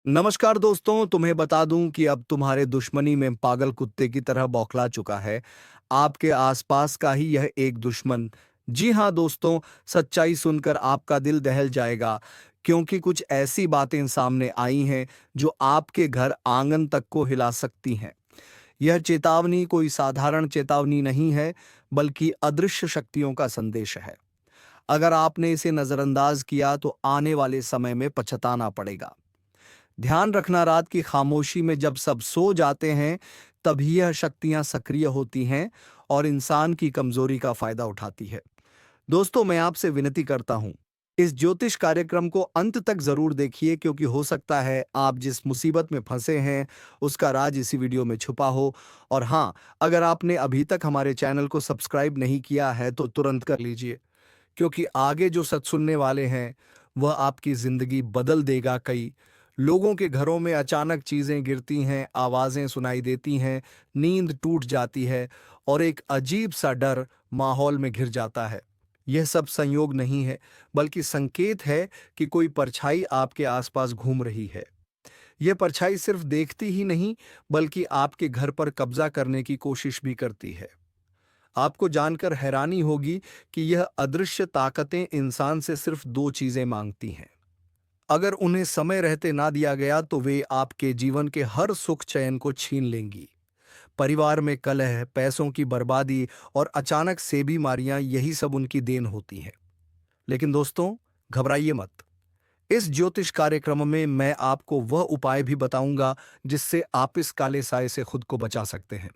नमस्कार दोस्तों, तुम्हें बता दूं कि अब तुम्हारे दुश्मनी में पागल कुत्ते की तरह बौखला चुका है आपके आसपास का ही यह एक दुश्मन। जी हाँ दोस्तों, सच्चाई सुनकर आपका दिल दहल जाएगा, क्योंकि कुछ ऐसी बातें सामने आई हैं जो आपके घर आंगन तक को हिला सकती हैं। यह चेतावनी कोई साधारण चेतावनी नहीं है, बल्कि अदृश्य शक्तियों का संदेश है। अगर आपने इसे नजरअंदाज किया तो आने वाले समय में पछताना पड़ेगा। ध्यान रखना, रात की खामोशी में जब सब सो जाते हैं, तभी यह शक्तियां सक्रिय होती हैं और इंसान की कमजोरी का फायदा उठाती है। दोस्तों, मैं आपसे विनती करता हूं, इस ज्योतिष कार्यक्रम को अंत तक जरूर देखिए, क्योंकि हो सकता है आप जिस मुसीबत में फंसे हैं उसका राज इसी वीडियो में छुपा हो। और हाँ, अगर आपने अभी तक हमारे चैनल को सब्सक्राइब नहीं किया है तो तुरंत कर लीजिए, क्योंकि आगे जो सच सुनने वाले हैं वह आपकी जिंदगी बदल देगा। कई लोगों के घरों में अचानक चीजें गिरती हैं, आवाजें सुनाई देती हैं, नींद टूट जाती है और एक अजीब सा डर माहौल में घिर जाता है। यह सब संयोग नहीं है, बल्कि संकेत है कि कोई परछाई आपके आसपास घूम रही है। यह परछाई सिर्फ देखती ही नहीं, बल्कि आपके घर पर कब्जा करने की कोशिश भी करती है। आपको जानकर हैरानी होगी कि यह अदृश्य ताकतें इंसान से सिर्फ दो चीजें मांगती हैं। अगर उन्हें समय रहते ना दिया गया तो वे आपके जीवन के हर सुख चैन को छीन लेंगी। परिवार में कलह, पैसों की बर्बादी और अचानक से बीमारियां, यही सब उनकी देन होती हैं। लेकिन दोस्तों, घबराइए मत। इस ज्योतिष कार्यक्रम में मैं आपको वह उपाय भी बताऊंगा जिससे आप इस काले साए से खुद को बचा सकते हैं।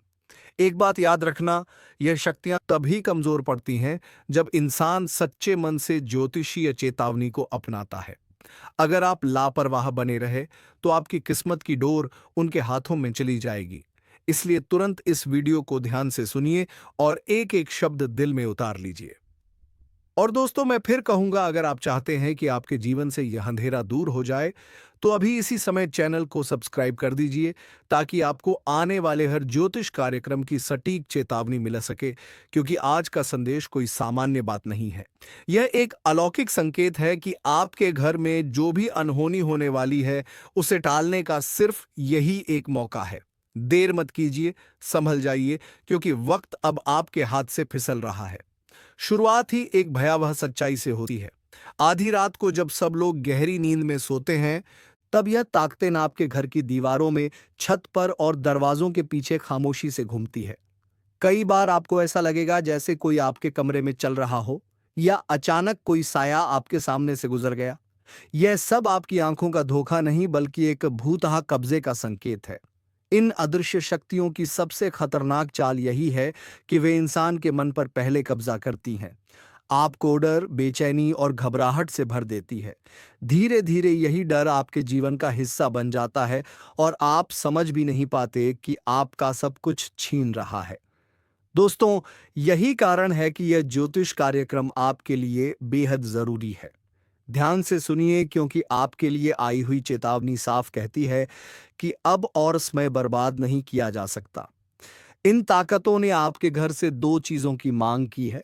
एक बात याद रखना, यह शक्तियां तभी कमजोर पड़ती हैं जब इंसान सच्चे मन से ज्योतिषीय चेतावनी को अपनाता है। अगर आप लापरवाह बने रहे तो आपकी किस्मत की डोर उनके हाथों में चली जाएगी। इसलिए तुरंत इस वीडियो को ध्यान से सुनिए और एक एक शब्द दिल में उतार लीजिए। और दोस्तों, मैं फिर कहूंगा, अगर आप चाहते हैं कि आपके जीवन से यह अंधेरा दूर हो जाए तो अभी इसी समय चैनल को सब्सक्राइब कर दीजिए, ताकि आपको आने वाले हर ज्योतिष कार्यक्रम की सटीक चेतावनी मिल सके। क्योंकि आज का संदेश कोई सामान्य बात नहीं है, यह एक अलौकिक संकेत है कि आपके घर में जो भी अनहोनी होने वाली है उसे टालने का सिर्फ यही एक मौका है। देर मत कीजिए, संभल जाइए, क्योंकि वक्त अब आपके हाथ से फिसल रहा है। शुरुआत ही एक भयावह सच्चाई से होती है। आधी रात को जब सब लोग गहरी नींद में सोते हैं, तब यह ताकतें आपके घर की दीवारों में, छत पर और दरवाजों के पीछे खामोशी से घूमती है। कई बार आपको ऐसा लगेगा जैसे कोई आपके कमरे में चल रहा हो, या अचानक कोई साया आपके सामने से गुजर गया। यह सब आपकी आंखों का धोखा नहीं, बल्कि एक भूतहा कब्जे का संकेत है। इन अदृश्य शक्तियों की सबसे खतरनाक चाल यही है कि वे इंसान के मन पर पहले कब्जा करती हैं। आपको डर, बेचैनी और घबराहट से भर देती है। धीरे धीरे यही डर आपके जीवन का हिस्सा बन जाता है और आप समझ भी नहीं पाते कि आपका सब कुछ छीन रहा है। दोस्तों, यही कारण है कि यह ज्योतिष कार्यक्रम आपके लिए बेहद जरूरी है। ध्यान से सुनिए, क्योंकि आपके लिए आई हुई चेतावनी साफ कहती है कि अब और समय बर्बाद नहीं किया जा सकता। इन ताकतों ने आपके घर से दो चीजों की मांग की है।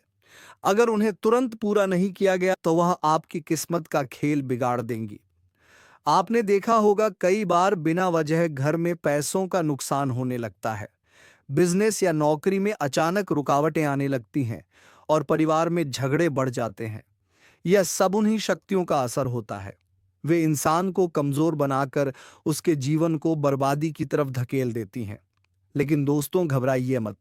अगर उन्हें तुरंत पूरा नहीं किया गया तो वह आपकी किस्मत का खेल बिगाड़ देंगी। आपने देखा होगा, कई बार बिना वजह घर में पैसों का नुकसान होने लगता है। बिजनेस या नौकरी में अचानक रुकावटें आने लगती हैं और परिवार में झगड़े बढ़ जाते हैं। यह सब उन्हीं शक्तियों का असर होता है। वे इंसान को कमजोर बनाकर उसके जीवन को बर्बादी की तरफ धकेल देती हैं। लेकिन दोस्तों, घबराइए मत।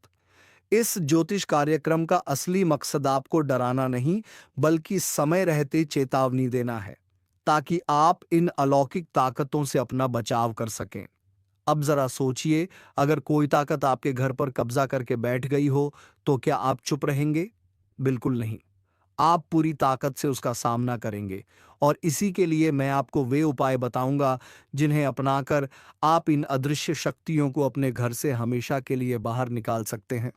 इस ज्योतिष कार्यक्रम का असली मकसद आपको डराना नहीं, बल्कि समय रहते चेतावनी देना है, ताकि आप इन अलौकिक ताकतों से अपना बचाव कर सकें। अब जरा सोचिए, अगर कोई ताकत आपके घर पर कब्जा करके बैठ गई हो, तो क्या आप चुप रहेंगे? बिल्कुल नहीं। आप पूरी ताकत से उसका सामना करेंगे। और इसी के लिए मैं आपको वे उपाय बताऊंगा जिन्हें अपनाकर आप इन अदृश्य शक्तियों को अपने घर से हमेशा के लिए बाहर निकाल सकते हैं।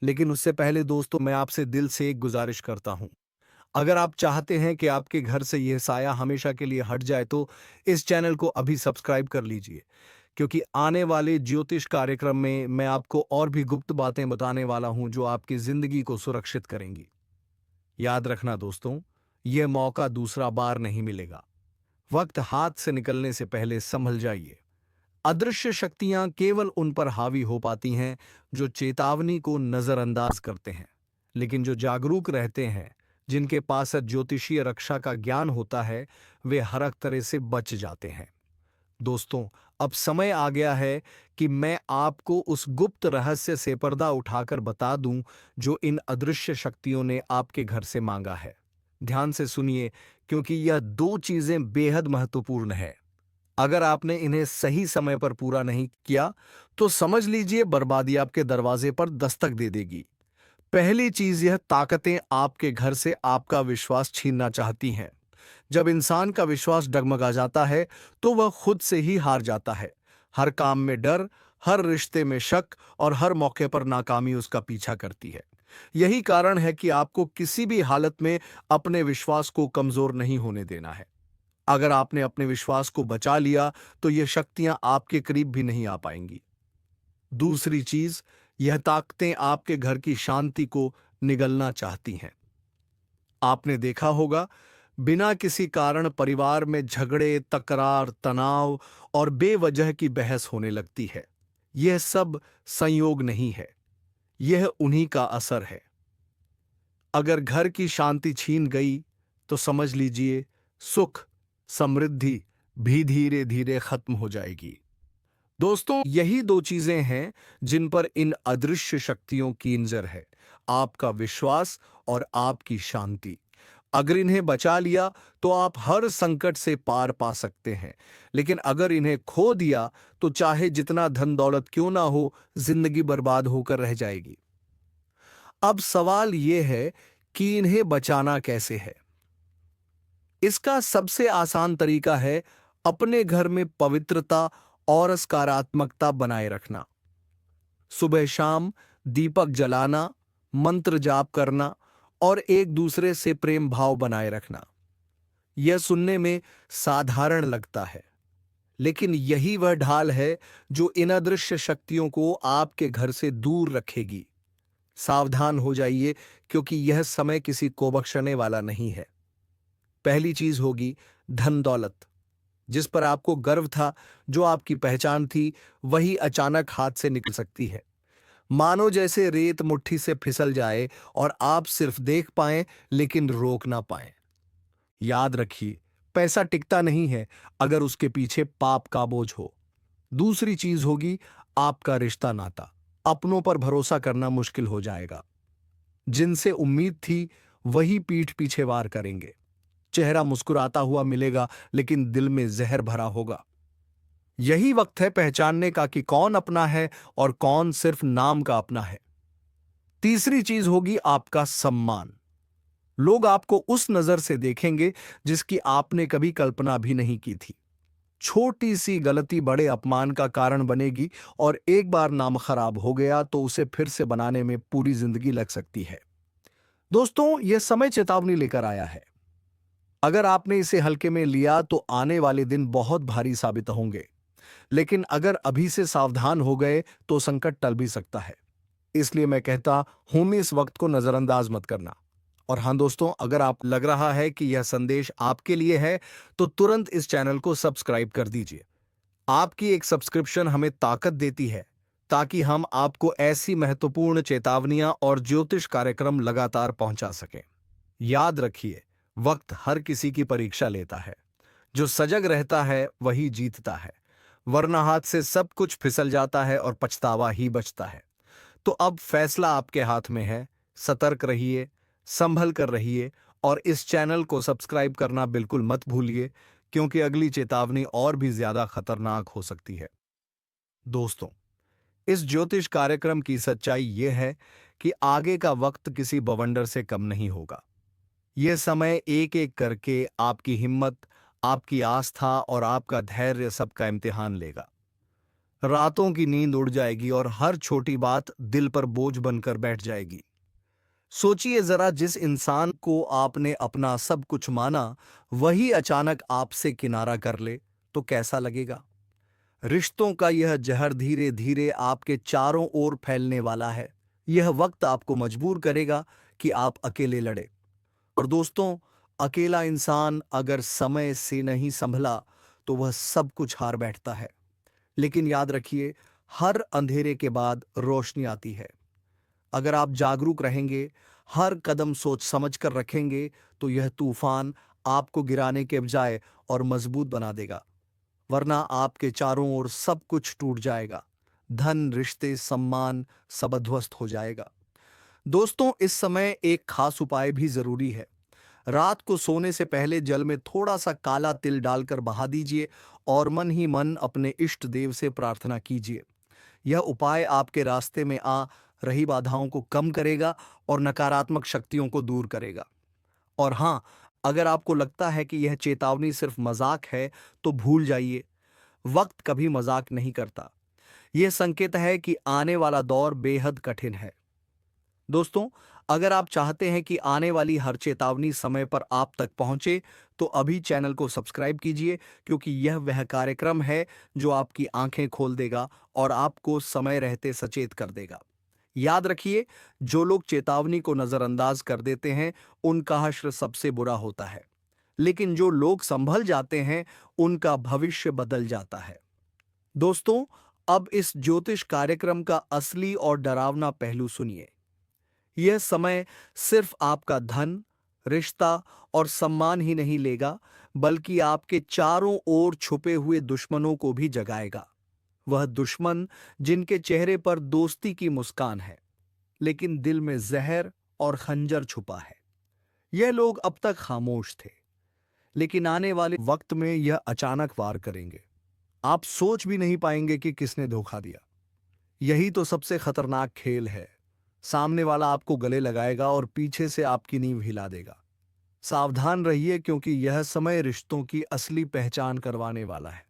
लेकिन उससे पहले दोस्तों, मैं आपसे दिल से एक गुजारिश करता हूं। अगर आप चाहते हैं कि आपके घर से यह साया हमेशा के लिए हट जाए तो इस चैनल को अभी सब्सक्राइब कर लीजिए, क्योंकि आने वाले ज्योतिष कार्यक्रम में मैं आपको और भी गुप्त बातें बताने वाला हूं जो आपकी जिंदगी को सुरक्षित करेंगी। याद रखना दोस्तों, यह मौका दूसरा बार नहीं मिलेगा। वक्त हाथ से निकलने से पहले संभल जाइए। अदृश्य शक्तियां केवल उन पर हावी हो पाती हैं जो चेतावनी को नजरअंदाज करते हैं, लेकिन जो जागरूक रहते हैं, जिनके पास ज्योतिषीय रक्षा का ज्ञान होता है, वे हर एक तरह से बच जाते हैं। दोस्तों, अब समय आ गया है कि मैं आपको उस गुप्त रहस्य से पर्दा उठाकर बता दूं जो इन अदृश्य शक्तियों ने आपके घर से मांगा है। ध्यान से सुनिए, क्योंकि यह दो चीजें बेहद महत्वपूर्ण है। अगर आपने इन्हें सही समय पर पूरा नहीं किया तो समझ लीजिए बर्बादी आपके दरवाजे पर दस्तक दे देगी। पहली चीज, यह ताकतें आपके घर से आपका विश्वास छीनना चाहती हैं। जब इंसान का विश्वास डगमगा जाता है तो वह खुद से ही हार जाता है। हर काम में डर, हर रिश्ते में शक और हर मौके पर नाकामी उसका पीछा करती है। यही कारण है कि आपको किसी भी हालत में अपने विश्वास को कमजोर नहीं होने देना है। अगर आपने अपने विश्वास को बचा लिया तो ये शक्तियां आपके करीब भी नहीं आ पाएंगी। दूसरी चीज, यह ताकतें आपके घर की शांति को निगलना चाहती हैं। आपने देखा होगा, बिना किसी कारण परिवार में झगड़े, तकरार, तनाव और बेवजह की बहस होने लगती है। यह सब संयोग नहीं है, यह उन्हीं का असर है। अगर घर की शांति छीन गई तो समझ लीजिए सुख, समृद्धि भी धीरे धीरे खत्म हो जाएगी। दोस्तों, यही दो चीजें हैं जिन पर इन अदृश्य शक्तियों की नजर है, आपका विश्वास और आपकी शांति। अगर इन्हें बचा लिया तो आप हर संकट से पार पा सकते हैं, लेकिन अगर इन्हें खो दिया तो चाहे जितना धन दौलत क्यों ना हो, जिंदगी बर्बाद होकर रह जाएगी। अब सवाल यह है कि इन्हें बचाना कैसे है। इसका सबसे आसान तरीका है अपने घर में पवित्रता और सकारात्मकता बनाए रखना। सुबह शाम दीपक जलाना, मंत्र जाप करना और एक दूसरे से प्रेम भाव बनाए रखना। यह सुनने में साधारण लगता है, लेकिन यही वह ढाल है जो इन अदृश्य शक्तियों को आपके घर से दूर रखेगी। सावधान हो जाइए, क्योंकि यह समय किसी को बख्शने वाला नहीं है। पहली चीज होगी धन दौलत। जिस पर आपको गर्व था, जो आपकी पहचान थी, वही अचानक हाथ से निकल सकती है। मानो जैसे रेत मुट्ठी से फिसल जाए और आप सिर्फ देख पाएं लेकिन रोक ना पाएं। याद रखिए, पैसा टिकता नहीं है अगर उसके पीछे पाप का बोझ हो। दूसरी चीज होगी आपका रिश्ता नाता। अपनों पर भरोसा करना मुश्किल हो जाएगा। जिनसे उम्मीद थी वही पीठ पीछे वार करेंगे। चेहरा मुस्कुराता हुआ मिलेगा लेकिन दिल में जहर भरा होगा। यही वक्त है पहचानने का कि कौन अपना है और कौन सिर्फ नाम का अपना है। तीसरी चीज होगी आपका सम्मान। लोग आपको उस नजर से देखेंगे जिसकी आपने कभी कल्पना भी नहीं की थी। छोटी सी गलती बड़े अपमान का कारण बनेगी और एक बार नाम खराब हो गया तो उसे फिर से बनाने में पूरी जिंदगी लग सकती है। दोस्तों, यह समय चेतावनी लेकर आया है। अगर आपने इसे हल्के में लिया तो आने वाले दिन बहुत भारी साबित होंगे, लेकिन अगर अभी से सावधान हो गए तो संकट टल भी सकता है। इसलिए मैं कहता हूं, इस वक्त को नजरअंदाज मत करना। और हाँ दोस्तों, अगर आप लग रहा है कि यह संदेश आपके लिए है तो तुरंत इस चैनल को सब्सक्राइब कर दीजिए। आपकी एक सब्सक्रिप्शन हमें ताकत देती है ताकि हम आपको ऐसी महत्वपूर्ण चेतावनियां और ज्योतिष कार्यक्रम लगातार पहुंचा सकें। याद रखिए, वक्त हर किसी की परीक्षा लेता है। जो सजग रहता है वही जीतता है, वरना हाथ से सब कुछ फिसल जाता है और पछतावा ही बचता है। तो अब फैसला आपके हाथ में है। सतर्क रहिए, संभल कर रहिए और इस चैनल को सब्सक्राइब करना बिल्कुल मत भूलिए, क्योंकि अगली चेतावनी और भी ज्यादा खतरनाक हो सकती है। दोस्तों, इस ज्योतिष कार्यक्रम की सच्चाई यह है कि आगे का वक्त किसी बवंडर से कम नहीं होगा। यह समय एक एक करके आपकी हिम्मत, आपकी आस्था और आपका धैर्य सबका इम्तिहान लेगा। रातों की नींद उड़ जाएगी और हर छोटी बात दिल पर बोझ बनकर बैठ जाएगी। सोचिए जरा, जिस इंसान को आपने अपना सब कुछ माना, वही अचानक आपसे किनारा कर ले तो कैसा लगेगा। रिश्तों का यह जहर धीरे धीरे आपके चारों ओर फैलने वाला है। यह वक्त आपको मजबूर करेगा कि आप अकेले लड़े। और दोस्तों, अकेला इंसान अगर समय से नहीं संभला तो वह सब कुछ हार बैठता है। लेकिन याद रखिए, हर अंधेरे के बाद रोशनी आती है। अगर आप जागरूक रहेंगे, हर कदम सोच समझ कर रखेंगे, तो यह तूफान आपको गिराने के बजाय और मजबूत बना देगा। वरना आपके चारों ओर सब कुछ टूट जाएगा। धन, रिश्ते, सम्मान सब ध्वस्त हो जाएगा। दोस्तों, इस समय एक खास उपाय भी जरूरी है। रात को सोने से पहले जल में थोड़ा सा काला तिल डालकर बहा दीजिए और मन ही मन अपने इष्ट देव से प्रार्थना कीजिए। यह उपाय आपके रास्ते में आ रही बाधाओं को कम करेगा और नकारात्मक शक्तियों को दूर करेगा। और हाँ, अगर आपको लगता है कि यह चेतावनी सिर्फ मजाक है, तो भूल जाइए। वक्त कभी मजाक नहीं करता। यह संकेत है कि आने वाला दौर बेहद कठिन है। दोस्तों, अगर आप चाहते हैं कि आने वाली हर चेतावनी समय पर आप तक पहुंचे, तो अभी चैनल को सब्सक्राइब कीजिए, क्योंकि यह वह कार्यक्रम है जो आपकी आंखें खोल देगा और आपको समय रहते सचेत कर देगा। याद रखिए, जो लोग चेतावनी को नजरअंदाज कर देते हैं, उनका हश्र सबसे बुरा होता है। लेकिन जो लोग संभल जाते हैं, उनका भविष्य बदल जाता है। दोस्तों, अब इस ज्योतिष कार्यक्रम का असली और डरावना पहलू सुनिए। यह समय सिर्फ आपका धन, रिश्ता और सम्मान ही नहीं लेगा, बल्कि आपके चारों ओर छुपे हुए दुश्मनों को भी जगाएगा। वह दुश्मन जिनके चेहरे पर दोस्ती की मुस्कान है, लेकिन दिल में जहर और खंजर छुपा है। यह लोग अब तक खामोश थे, लेकिन आने वाले वक्त में यह अचानक वार करेंगे। आप सोच भी नहीं पाएंगे कि किसने धोखा दिया। यही तो सबसे खतरनाक खेल है। सामने वाला आपको गले लगाएगा और पीछे से आपकी नींव हिला देगा। सावधान रहिए, क्योंकि यह समय रिश्तों की असली पहचान करवाने वाला है।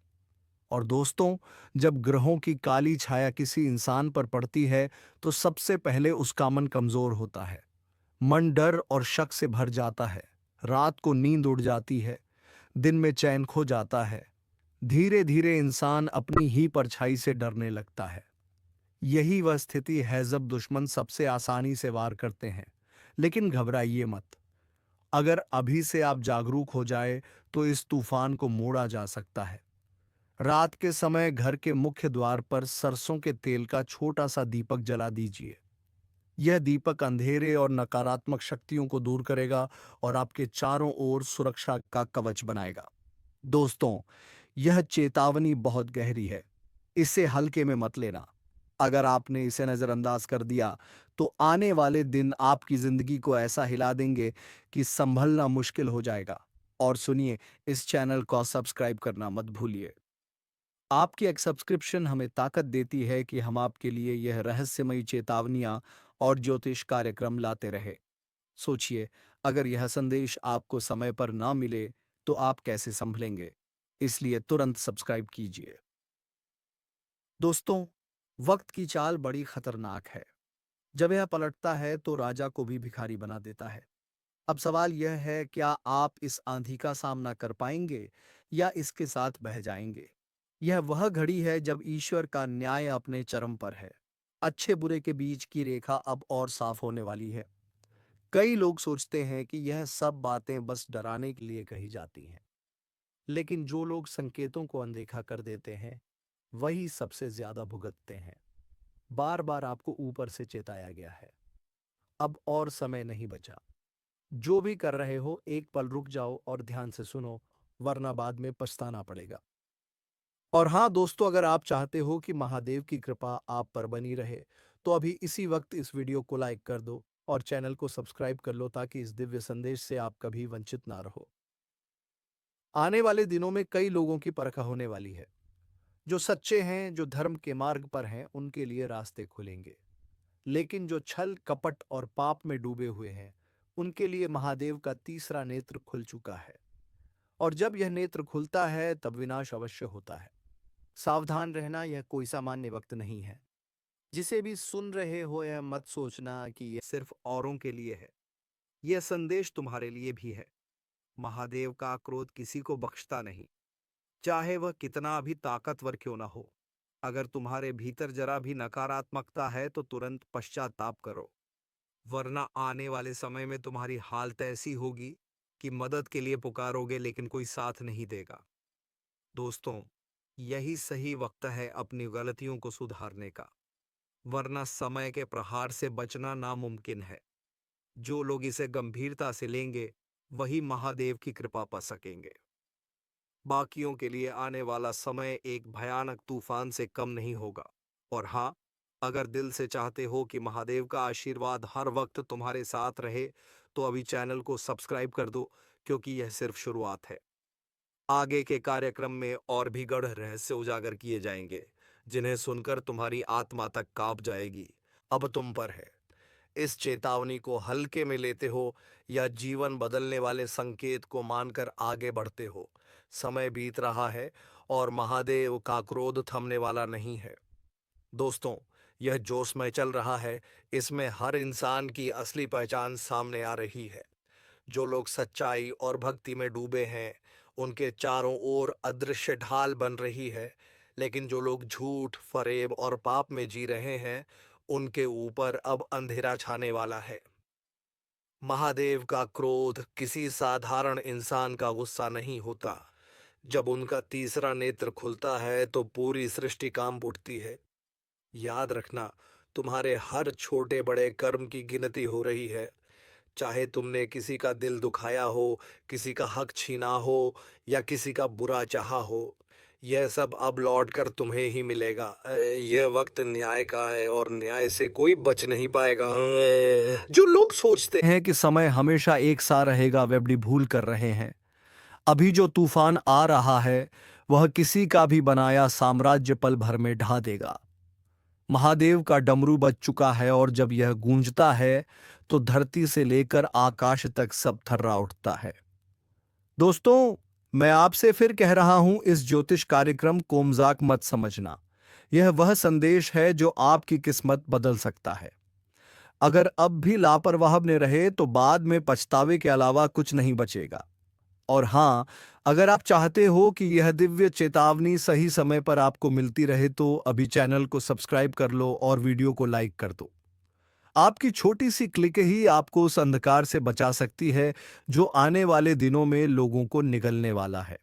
और दोस्तों, जब ग्रहों की काली छाया किसी इंसान पर पड़ती है, तो सबसे पहले उसका मन कमजोर होता है। मन डर और शक से भर जाता है। रात को नींद उड़ जाती है, दिन में चैन खो जाता है। धीरे धीरे इंसान अपनी ही परछाई से डरने लगता है। यही वह स्थिति है जब दुश्मन सबसे आसानी से वार करते हैं। लेकिन घबराइए मत। अगर अभी से आप जागरूक हो जाए, तो इस तूफान को मोड़ा जा सकता है। रात के समय घर के मुख्य द्वार पर सरसों के तेल का छोटा सा दीपक जला दीजिए। यह दीपक अंधेरे और नकारात्मक शक्तियों को दूर करेगा और आपके चारों ओर सुरक्षा का कवच बनाएगा। दोस्तों, यह चेतावनी बहुत गहरी है। इसे हल्के में मत लेना। अगर आपने इसे नजरअंदाज कर दिया, तो आने वाले दिन आपकी जिंदगी को ऐसा हिला देंगे कि संभलना मुश्किल हो जाएगा। और सुनिए, इस चैनल को सब्सक्राइब करना मत भूलिए। आपकी एक सब्सक्रिप्शन हमें ताकत देती है कि हम आपके लिए यह रहस्यमयी चेतावनियां और ज्योतिष कार्यक्रम लाते रहे। सोचिए, अगर यह संदेश आपको समय पर ना मिले, तो आप कैसे संभलेंगे? इसलिए तुरंत सब्सक्राइब कीजिए। दोस्तों, वक्त की चाल बड़ी खतरनाक है। जब यह पलटता है, तो राजा को भी भिखारी बना देता है। अब सवाल यह है, क्या आप इस आंधी का सामना कर पाएंगे या इसके साथ बह जाएंगे? यह वह घड़ी है जब ईश्वर का न्याय अपने चरम पर है। अच्छे बुरे के बीच की रेखा अब और साफ होने वाली है। कई लोग सोचते हैं कि यह सब बातें बस डराने के लिए कही जाती हैं। लेकिन जो लोग संकेतों को अनदेखा कर देते हैं, वही सबसे ज्यादा भुगतते हैं। बार बार आपको ऊपर से चेताया गया है। अब और समय नहीं बचा। जो भी कर रहे हो, एक पल रुक जाओ और ध्यान से सुनो, वरना बाद में पछताना पड़ेगा। और हाँ दोस्तों, अगर आप चाहते हो कि महादेव की कृपा आप पर बनी रहे, तो अभी इसी वक्त इस वीडियो को लाइक कर दो और चैनल को सब्सक्राइब कर लो, ताकि इस दिव्य संदेश से आप कभी वंचित ना रहो। आने वाले दिनों में कई लोगों की परख होने वाली है। जो सच्चे हैं, जो धर्म के मार्ग पर हैं, उनके लिए रास्ते खुलेंगे। लेकिन जो छल, कपट और पाप में डूबे हुए हैं, उनके लिए महादेव का तीसरा नेत्र खुल चुका है। और जब यह नेत्र खुलता है, तब विनाश अवश्य होता है। सावधान रहना, यह कोई सामान्य वक्त नहीं है। जिसे भी सुन रहे हो, यह मत सोचना कि यह सिर्फ औरों के लिए है। यह संदेश तुम्हारे लिए भी है। महादेव का क्रोध किसी को बख्शता नहीं, चाहे वह कितना भी ताकतवर क्यों ना हो। अगर तुम्हारे भीतर जरा भी नकारात्मकता है, तो तुरंत पश्चाताप करो, वरना आने वाले समय में तुम्हारी हालत ऐसी होगी कि मदद के लिए पुकारोगे लेकिन कोई साथ नहीं देगा। दोस्तों, यही सही वक्त है अपनी गलतियों को सुधारने का, वरना समय के प्रहार से बचना नामुमकिन है। जो लोग इसे गंभीरता से लेंगे वही महादेव की कृपा पा सकेंगे। बाकियों के लिए आने वाला समय एक भयानक तूफान से कम नहीं होगा। और हाँ, अगर दिल से चाहते हो कि महादेव का आशीर्वाद हर वक्त तुम्हारे साथ रहे तो अभी चैनल को सब्सक्राइब कर दो, क्योंकि यह सिर्फ शुरुआत है। आगे के कार्यक्रम में और भी गढ़ रहस्य उजागर किए जाएंगे, जिन्हें सुनकर तुम्हारी आत्मा तक कांप जाएगी। अब तुम पर है, इस चेतावनी को हल्के में लेते हो या जीवन बदलने वाले संकेत को मानकर आगे बढ़ते हो। समय बीत रहा है और महादेव का क्रोध थमने वाला नहीं है। दोस्तों, यह जोश में चल रहा है, इसमें हर इंसान की असली पहचान सामने आ रही है। जो लोग सच्चाई और भक्ति में डूबे हैं उनके चारों ओर अदृश्य ढाल बन रही है, लेकिन जो लोग झूठ, फरेब और पाप में जी रहे हैं उनके ऊपर अब अंधेरा छाने वाला है। महादेव का क्रोध किसी साधारण इंसान का गुस्सा नहीं होता। जब उनका तीसरा नेत्र खुलता है तो पूरी सृष्टि कांप उठती है। याद रखना, तुम्हारे हर छोटे बड़े कर्म की गिनती हो रही है। चाहे तुमने किसी का दिल दुखाया हो, किसी का हक छीना हो या किसी का बुरा चाहा हो, यह सब अब लौट कर तुम्हें ही मिलेगा। यह वक्त न्याय का है और न्याय से कोई बच नहीं पाएगा। जो लोग सोचते हैं कि समय हमेशा एक सा रहेगा, वे बड़ी भूल कर रहे हैं। अभी जो तूफान आ रहा है वह किसी का भी बनाया साम्राज्य पल भर में ढा देगा। महादेव का डमरू बज चुका है और जब यह गूंजता है तो धरती से लेकर आकाश तक सब थर्रा उठता है। दोस्तों, मैं आपसे फिर कह रहा हूं, इस ज्योतिष कार्यक्रम को मजाक मत समझना। यह वह संदेश है जो आपकी किस्मत बदल सकता है। अगर अब भी लापरवाह बने रहे तो बाद में पछतावे के अलावा कुछ नहीं बचेगा। और हाँ, अगर आप चाहते हो कि यह दिव्य चेतावनी सही समय पर आपको मिलती रहे तो अभी चैनल को सब्सक्राइब कर लो और वीडियो को लाइक कर दो। आपकी छोटी सी क्लिक ही आपको उस अंधकार से बचा सकती है जो आने वाले दिनों में लोगों को निगलने वाला है।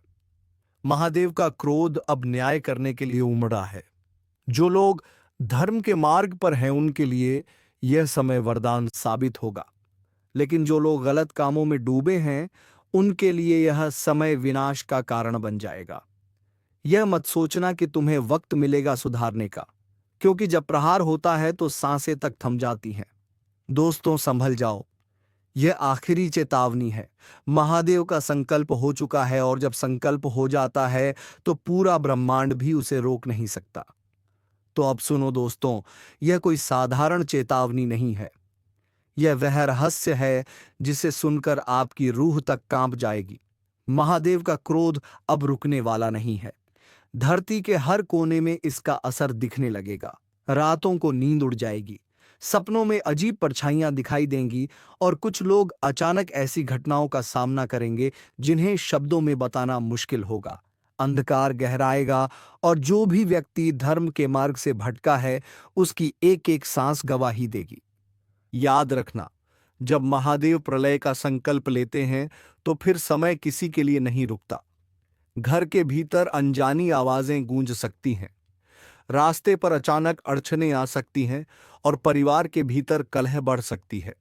महादेव का क्रोध अब न्याय करने के लिए उमड़ा है। जो लोग धर्म के मार्ग पर हैं उनके लिए यह समय वरदान साबित होगा, लेकिन जो लोग गलत कामों में डूबे हैं उनके लिए यह समय विनाश का कारण बन जाएगा। यह मत सोचना कि तुम्हें वक्त मिलेगा सुधारने का, क्योंकि जब प्रहार होता है तो सांसें तक थम जाती हैं। दोस्तों, संभल जाओ, यह आखिरी चेतावनी है। महादेव का संकल्प हो चुका है और जब संकल्प हो जाता है तो पूरा ब्रह्मांड भी उसे रोक नहीं सकता। तो अब सुनो दोस्तों, यह कोई साधारण चेतावनी नहीं है। यह वह रहस्य है जिसे सुनकर आपकी रूह तक कांप जाएगी। महादेव का क्रोध अब रुकने वाला नहीं है। धरती के हर कोने में इसका असर दिखने लगेगा। रातों को नींद उड़ जाएगी, सपनों में अजीब परछाइयां दिखाई देंगी और कुछ लोग अचानक ऐसी घटनाओं का सामना करेंगे जिन्हें शब्दों में बताना मुश्किल होगा। अंधकार गहराएगा और जो भी व्यक्ति धर्म के मार्ग से भटका है उसकी एक एक सांस गवाही देगी। याद रखना, जब महादेव प्रलय का संकल्प लेते हैं तो फिर समय किसी के लिए नहीं रुकता। घर के भीतर अनजानी आवाजें गूंज सकती हैं, रास्ते पर अचानक अड़चनें आ सकती हैं और परिवार के भीतर कलह बढ़ सकती है।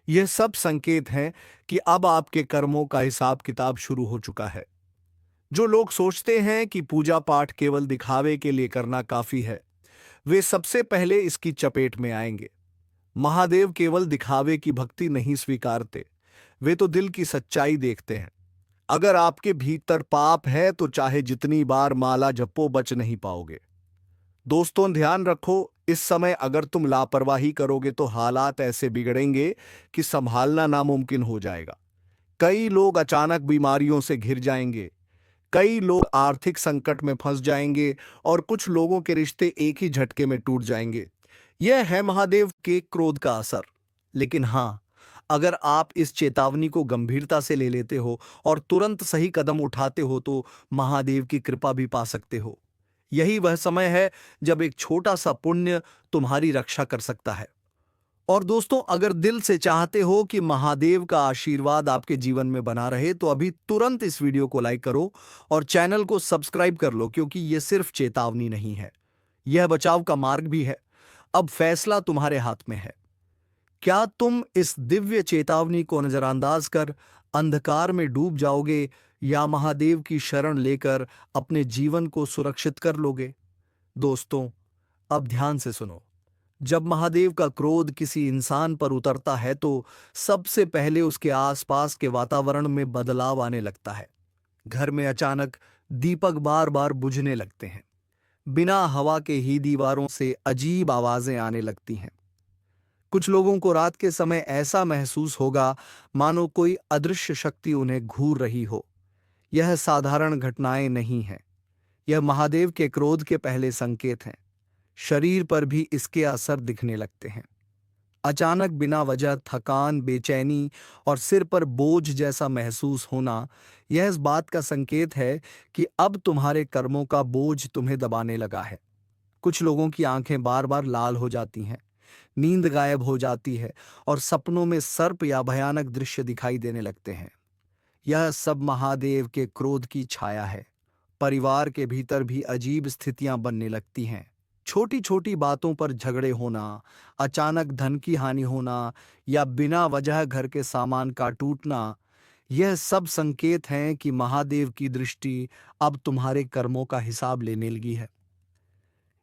यह सब संकेत हैं कि अब आपके कर्मों का हिसाब किताब शुरू हो चुका है। जो लोग सोचते हैं कि पूजा पाठ केवल दिखावे के लिए करना काफी है, वे सबसे पहले इसकी चपेट में आएंगे। महादेव केवल दिखावे की भक्ति नहीं स्वीकारते, वे तो दिल की सच्चाई देखते हैं। अगर आपके भीतर पाप है तो चाहे जितनी बार माला जपो बच नहीं पाओगे। दोस्तों, ध्यान रखो, इस समय अगर तुम लापरवाही करोगे तो हालात ऐसे बिगड़ेंगे कि संभालना नामुमकिन हो जाएगा। कई लोग अचानक बीमारियों से घिर जाएंगे, कई लोग आर्थिक संकट में फंस जाएंगे और कुछ लोगों के रिश्ते एक ही झटके में टूट जाएंगे। यह है महादेव के क्रोध का असर। लेकिन हाँ, अगर आप इस चेतावनी को गंभीरता से ले लेते हो और तुरंत सही कदम उठाते हो तो महादेव की कृपा भी पा सकते हो। यही वह समय है जब एक छोटा सा पुण्य तुम्हारी रक्षा कर सकता है। और दोस्तों, अगर दिल से चाहते हो कि महादेव का आशीर्वाद आपके जीवन में बना रहे तो अभी तुरंत इस वीडियो को लाइक करो और चैनल को सब्सक्राइब कर लो, क्योंकि यह सिर्फ चेतावनी नहीं है, यह बचाव का मार्ग भी है। अब फैसला तुम्हारे हाथ में है। क्या तुम इस दिव्य चेतावनी को नजरअंदाज कर अंधकार में डूब जाओगे, या महादेव की शरण लेकर अपने जीवन को सुरक्षित कर लोगे? दोस्तों, अब ध्यान से सुनो। जब महादेव का क्रोध किसी इंसान पर उतरता है तो सबसे पहले उसके आसपास के वातावरण में बदलाव आने लगता है। घर में अचानक दीपक बार बार बुझने लगते हैं। बिना हवा के ही दीवारों से अजीब आवाजें आने लगती हैं। कुछ लोगों को रात के समय ऐसा महसूस होगा मानो कोई अदृश्य शक्ति उन्हें घूर रही हो। यह साधारण घटनाएं नहीं हैं। यह महादेव के क्रोध के पहले संकेत हैं। शरीर पर भी इसके असर दिखने लगते हैं। अचानक बिना वजह थकान, बेचैनी और सिर पर बोझ जैसा महसूस होना, यह इस बात का संकेत है कि अब तुम्हारे कर्मों का बोझ तुम्हें दबाने लगा है। कुछ लोगों की आंखें बार बार लाल हो जाती हैं, नींद गायब हो जाती है और सपनों में सर्प या भयानक दृश्य दिखाई देने लगते हैं। यह सब महादेव के क्रोध की छाया है। परिवार के भीतर भी अजीब स्थितियां बनने लगती हैं। छोटी छोटी बातों पर झगड़े होना, अचानक धन की हानि होना या बिना वजह घर के सामान का टूटना, यह सब संकेत हैं कि महादेव की दृष्टि अब तुम्हारे कर्मों का हिसाब लेने लगी है।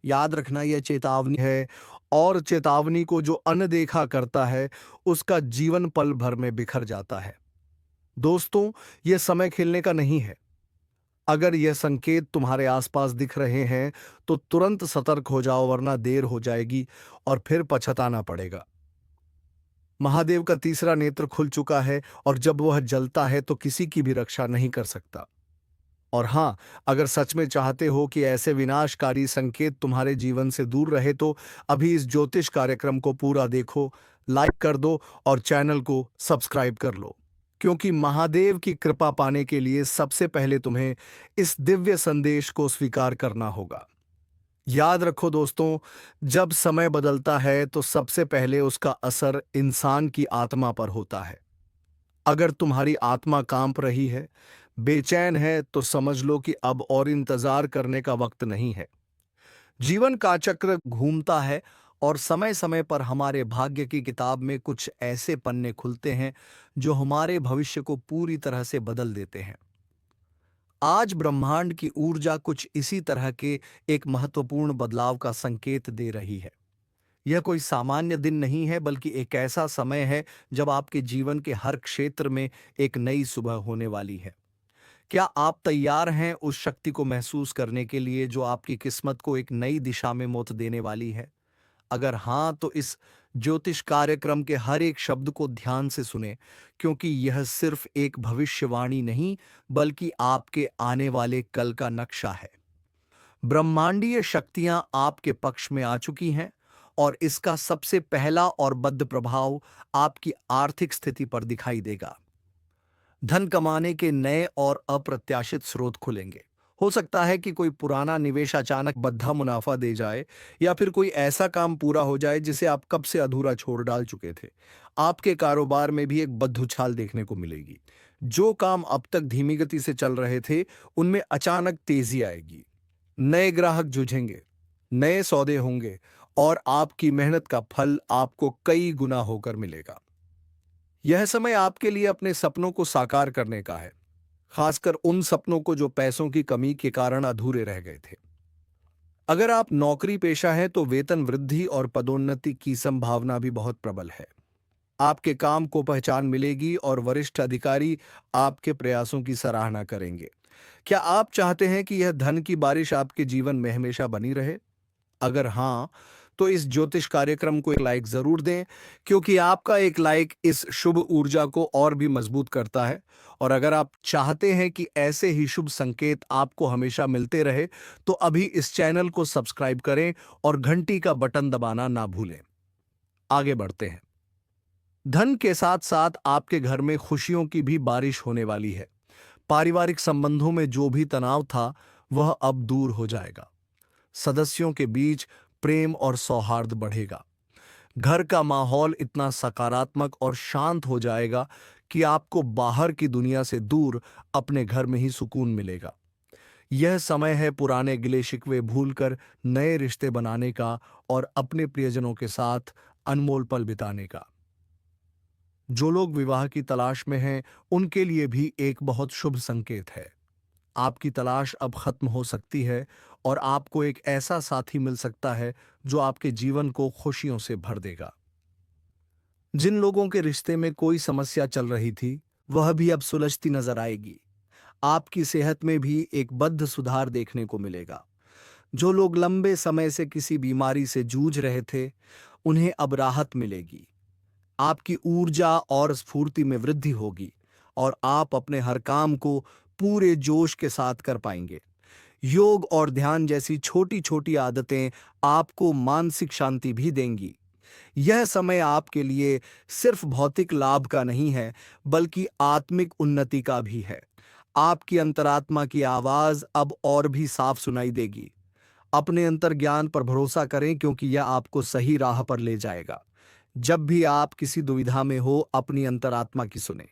याद रखना, यह चेतावनी है, और चेतावनी को जो अनदेखा करता है उसका जीवन पल भर में बिखर जाता है। दोस्तों, यह समय खेलने का नहीं है। अगर यह संकेत तुम्हारे आसपास दिख रहे हैं तो तुरंत सतर्क हो जाओ, वरना देर हो जाएगी और फिर पछताना पड़ेगा। महादेव का तीसरा नेत्र खुल चुका है और जब वह जलता है तो किसी की भी रक्षा नहीं कर सकता। और हां, अगर सच में चाहते हो कि ऐसे विनाशकारी संकेत तुम्हारे जीवन से दूर रहे तो अभी इस ज्योतिष कार्यक्रम को पूरा देखो, लाइक कर दो और चैनल को सब्सक्राइब कर लो, क्योंकि महादेव की कृपा पाने के लिए सबसे पहले तुम्हें इस दिव्य संदेश को स्वीकार करना होगा। याद रखो दोस्तों, जब समय बदलता है तो सबसे पहले उसका असर इंसान की आत्मा पर होता है। अगर तुम्हारी आत्मा कांप रही है, बेचैन है, तो समझ लो कि अब और इंतजार करने का वक्त नहीं है। जीवन का चक्र घूमता है और समय समय पर हमारे भाग्य की किताब में कुछ ऐसे पन्ने खुलते हैं जो हमारे भविष्य को पूरी तरह से बदल देते हैं। आज ब्रह्मांड की ऊर्जा कुछ इसी तरह के एक महत्वपूर्ण बदलाव का संकेत दे रही है। यह कोई सामान्य दिन नहीं है, बल्कि एक ऐसा समय है जब आपके जीवन के हर क्षेत्र में एक नई सुबह होने वाली है। क्या आप तैयार हैं उस शक्ति को महसूस करने के लिए जो आपकी किस्मत को एक नई दिशा में मोड़ देने वाली है? अगर हाँ, तो इस ज्योतिष कार्यक्रम के हर एक शब्द को ध्यान से सुने, क्योंकि यह सिर्फ एक भविष्यवाणी नहीं, बल्कि आपके आने वाले कल का नक्शा है। ब्रह्मांडीय शक्तियां आपके पक्ष में आ चुकी हैं और इसका सबसे पहला और बद्ध प्रभाव आपकी आर्थिक स्थिति पर दिखाई देगा। धन कमाने के नए और अप्रत्याशित स्रोत खुलेंगे। हो सकता है कि कोई पुराना निवेश अचानक बद्धा मुनाफा दे जाए, या फिर कोई ऐसा काम पूरा हो जाए जिसे आप कब से अधूरा छोड़ डाल चुके थे। आपके कारोबार में भी एक बद्ध-उछाल देखने को मिलेगी। जो काम अब तक धीमी गति से चल रहे थे, उनमें अचानक तेजी आएगी। नए ग्राहक जुझेंगे, नए सौदे होंगे और आपकी मेहनत का फल आपको कई गुना होकर मिलेगा। यह समय आपके लिए अपने सपनों को साकार करने का है, खासकर उन सपनों को जो पैसों की कमी के कारण अधूरे रह गए थे। अगर आप नौकरी पेशा हैं तो वेतन वृद्धि और पदोन्नति की संभावना भी बहुत प्रबल है। आपके काम को पहचान मिलेगी और वरिष्ठ अधिकारी आपके प्रयासों की सराहना करेंगे। क्या आप चाहते हैं कि यह धन की बारिश आपके जीवन में हमेशा बनी रहे? अगर हाँ, तो इस ज्योतिष कार्यक्रम को एक लाइक जरूर दें, क्योंकि आपका एक लाइक इस शुभ ऊर्जा को और भी मजबूत करता है। और अगर आप चाहते हैं कि ऐसे ही शुभ संकेत आपको हमेशा मिलते रहे, तो अभी इस चैनल को सब्सक्राइब करें और घंटी का बटन दबाना ना भूलें। आगे बढ़ते हैं। धन के साथ साथ आपके घर में खुशियों की भी बारिश होने वाली है। पारिवारिक संबंधों में जो भी तनाव था, वह अब दूर हो जाएगा। सदस्यों के बीच प्रेम और सौहार्द बढ़ेगा। घर का माहौल इतना सकारात्मक और शांत हो जाएगा कि आपको बाहर की दुनिया से दूर अपने घर में ही सुकून मिलेगा। यह समय है पुराने गिले शिकवे भूलकर नए रिश्ते बनाने का और अपने प्रियजनों के साथ अनमोल पल बिताने का। जो लोग विवाह की तलाश में हैं, उनके लिए भी एक बहुत शुभ संकेत है। आपकी तलाश अब खत्म हो सकती है और आपको एक ऐसा साथी मिल सकता है जो आपके जीवन को खुशियों से भर देगा। जिन लोगों के रिश्ते में कोई समस्या चल रही थी, वह भी अब सुलझती नजर आएगी। आपकी सेहत में भी एक बद्ध सुधार देखने को मिलेगा। जो लोग लंबे समय से किसी बीमारी से जूझ रहे थे, उन्हें अब राहत मिलेगी। आपकी ऊर्जा और स्फूर्ति में वृद्धि होगी और आप अपने हर काम को पूरे जोश के साथ कर पाएंगे। योग और ध्यान जैसी छोटी-छोटी आदतें आपको मानसिक शांति भी देंगी। यह समय आपके लिए सिर्फ भौतिक लाभ का नहीं है, बल्कि आत्मिक उन्नति का भी है। आपकी अंतरात्मा की आवाज अब और भी साफ सुनाई देगी। अपने अंतर्ज्ञान पर भरोसा करें क्योंकि यह आपको सही राह पर ले जाएगा। जब भी आप किसी दुविधा में हो, अपनी अंतरात्मा की सुने।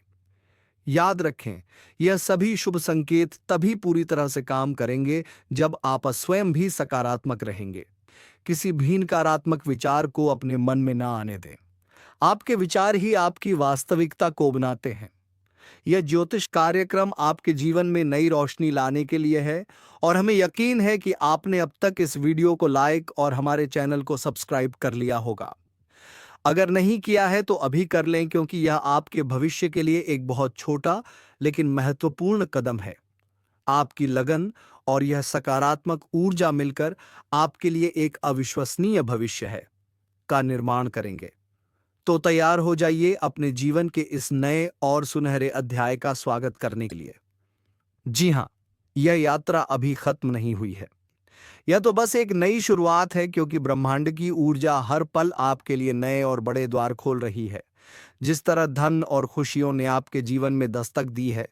याद रखें, यह सभी शुभ संकेत तभी पूरी तरह से काम करेंगे जब आप स्वयं भी सकारात्मक रहेंगे। किसी भी नकारात्मक विचार को अपने मन में ना आने दें। आपके विचार ही आपकी वास्तविकता को बनाते हैं। यह ज्योतिष कार्यक्रम आपके जीवन में नई रोशनी लाने के लिए है और हमें यकीन है कि आपने अब तक इस वीडियो को लाइक और हमारे चैनल को सब्सक्राइब कर लिया होगा। अगर नहीं किया है तो अभी कर लें क्योंकि यह आपके भविष्य के लिए एक बहुत छोटा लेकिन महत्वपूर्ण कदम है। आपकी लगन और यह सकारात्मक ऊर्जा मिलकर आपके लिए एक अविश्वसनीय भविष्य है का निर्माण करेंगे। तो तैयार हो जाइए अपने जीवन के इस नए और सुनहरे अध्याय का स्वागत करने के लिए। जी हाँ, यह यात्रा अभी खत्म नहीं हुई है। यह तो बस एक नई शुरुआत है क्योंकि ब्रह्मांड की ऊर्जा हर पल आपके लिए नए और बड़े द्वार खोल रही है। जिस तरह धन और खुशियों ने आपके जीवन में दस्तक दी है,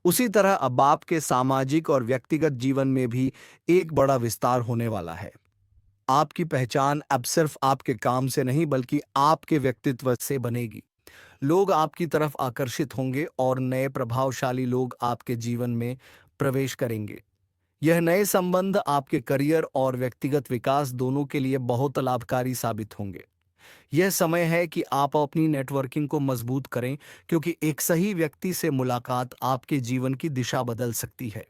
उसी तरह अब आपके सामाजिक और व्यक्तिगत जीवन में भी एक बड़ा विस्तार होने वाला है। आपकी पहचान अब सिर्फ आपके काम से नहीं बल्कि आपके व्यक्तित्व से बनेगी। लोग आपकी तरफ आकर्षित होंगे और नए प्रभावशाली लोग आपके जीवन में प्रवेश करेंगे। यह नए संबंध आपके करियर और व्यक्तिगत विकास दोनों के लिए बहुत लाभकारी साबित होंगे। यह समय है कि आप अपनी नेटवर्किंग को मजबूत करें क्योंकि एक सही व्यक्ति से मुलाकात आपके जीवन की दिशा बदल सकती है।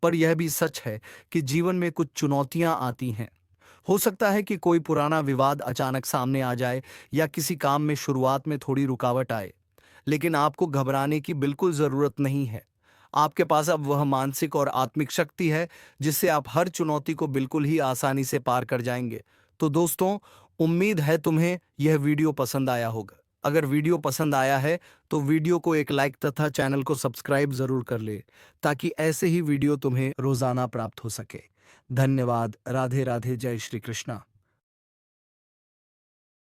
पर यह भी सच है कि जीवन में कुछ चुनौतियां आती हैं। हो सकता है कि कोई पुराना विवाद अचानक सामने आ जाए या किसी काम में शुरुआत में थोड़ी रुकावट आए। लेकिन आपको घबराने की बिल्कुल जरूरत नहीं है। आपके पास अब वह मानसिक और आत्मिक शक्ति है जिससे आप हर चुनौती को बिल्कुल ही आसानी से पार कर जाएंगे। तो दोस्तों, उम्मीद है तुम्हें यह वीडियो पसंद आया होगा। अगर वीडियो पसंद आया है तो वीडियो को एक लाइक तथा चैनल को सब्सक्राइब जरूर कर ले ताकि ऐसे ही वीडियो तुम्हें रोजाना प्राप्त हो सके। धन्यवाद। राधे राधे। जय श्री कृष्णा।